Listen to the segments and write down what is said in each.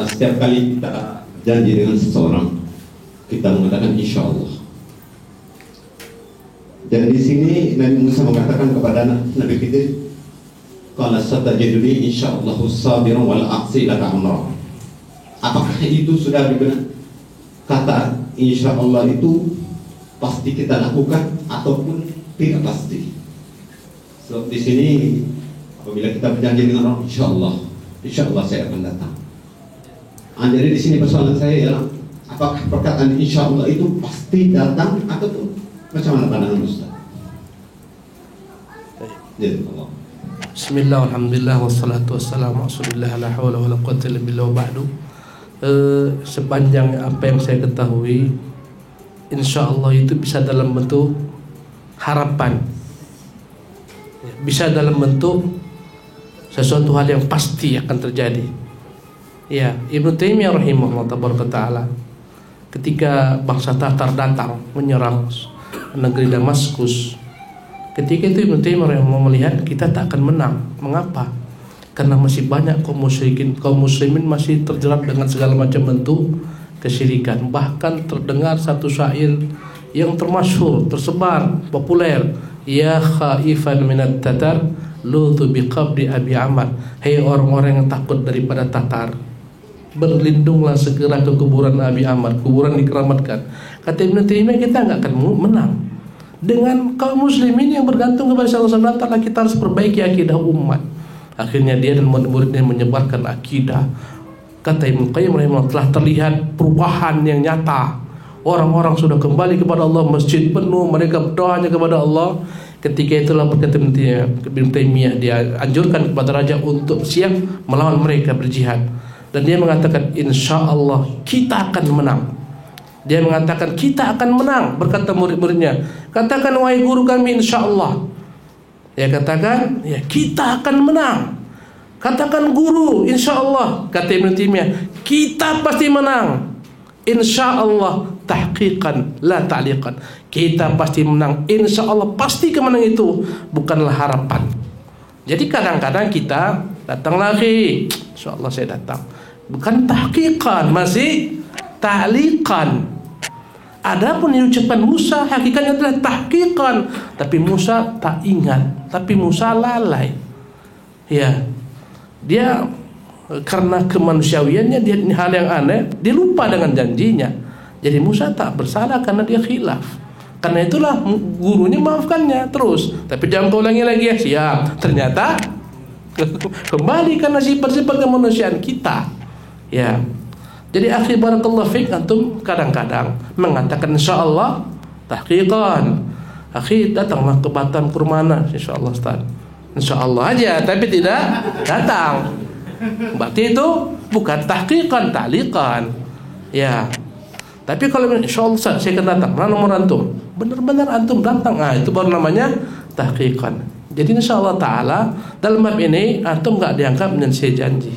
setiap kali kita janji dengan seseorang, kita mengatakan insya Allah. Dan di sini Nabi Musa mengatakan kepada Nabi Khidir, qala satajiduni insyaallahu sabiran wal aqsi laka amra. Apakah itu sudah benar? Kata insya Allah itu pasti kita lakukan ataupun tidak pasti. So, di sini apabila kita berjanji dengan orang, insya Allah saya akan datang. Jadi di sini persoalan saya ialah apakah perkataan insya Allah itu pasti datang ataupun macam mana pandangan Ustaz? Allah. Bismillah, alhamdulillah, wassalatu wassalamu rasulillah, la hawla wa la quwwata illa billah wa ba'du. Sepanjang apa yang saya ketahui, insya Allah itu bisa dalam bentuk harapan, bisa dalam bentuk sesuatu hal yang pasti akan terjadi. Ya, Ibnu Taimiyah rahimahullah taala ketika bangsa Tatar datang menyerang negeri Damaskus, ketika itu Ibnu Taimiyah melihat kita tak akan menang. Mengapa? Karena masih banyak kaum muslimin masih terjerat dengan segala macam bentuk kesyirikan. Bahkan terdengar satu syair yang termasyhur, tersebar, populer, ya khaifan minat tatar lutu biqabri abi Ammar. Hei orang-orang yang takut daripada Tatar, berlindunglah segera ke kuburan Abi Ammar, kuburan dikeramatkan. Kata Ibnu Taimiyah, kita nggak akan menang dengan kaum muslimin yang bergantung kepada Allah Subhanahu wa taala. Kita harus perbaiki akidah umat. Akhirnya dia dan murid-muridnya menyebarkan akidah. Kata Ibnu Qayyim rahimahullah, telah terlihat perubahan yang nyata. Orang-orang sudah kembali kepada Allah, masjid penuh, mereka berdoa hanya kepada Allah. Ketika itulah berkata Ibnu Taimiyah, dia anjurkan kepada raja untuk siap melawan mereka, berjihad. Dan dia mengatakan insya Allah kita akan menang. Dia mengatakan kita akan menang. Berkata murid-muridnya, katakan wahai guru kami insya Allah. Dia katakan ya kita akan menang. Katakan guru insya Allah. Kata Ibnu Taimiyah, kita pasti menang. Insya Allah tahqiqan la ta'liqan. Kita pasti menang. Insya Allah pasti kemenangan itu bukanlah harapan. Jadi kadang-kadang kita datang lagi, insya Allah saya datang, bukan tahqiqan, masih ta'liqan. Adapun yang ucapan Musa hakikatnya adalah tahqiqan, tapi Musa tak ingat, tapi Musa lalai. Ya, dia karena kemanusiawiannya, dia hal yang aneh, dia lupa dengan janjinya. Jadi Musa tak bersalah karena dia khilaf. Karena itulah gurunya maafkannya terus, tapi jangan kau ulangi lagi ya. Siap. Ternyata kembali karena sifat-sifat kemanusiaan kita. Ya. Jadi akhi barakallahu fiik, antum kadang-kadang mengatakan insyaallah tahqiqan. Akhi datanglah ke Batam ke mana insyaallah Ustaz. Insyaallah aja tapi tidak datang. Berarti itu bukan tahqiqan, ta'liqan. Ya. Tapi kalau insyaallah Ustaz saya akan datang, mana nomor antum? Benar-benar antum datang. Ah, itu baru namanya tahqiqan. Jadi insyaallah taala dalam bab ini antum enggak dianggap menyelisih janji.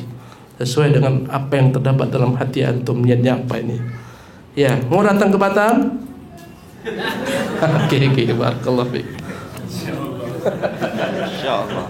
Sesuai dengan apa yang terdapat dalam hati antum, niatnya apa ini. Ya, mau datang ke Batam? Oke, barakallahu fiik. Insyaallah.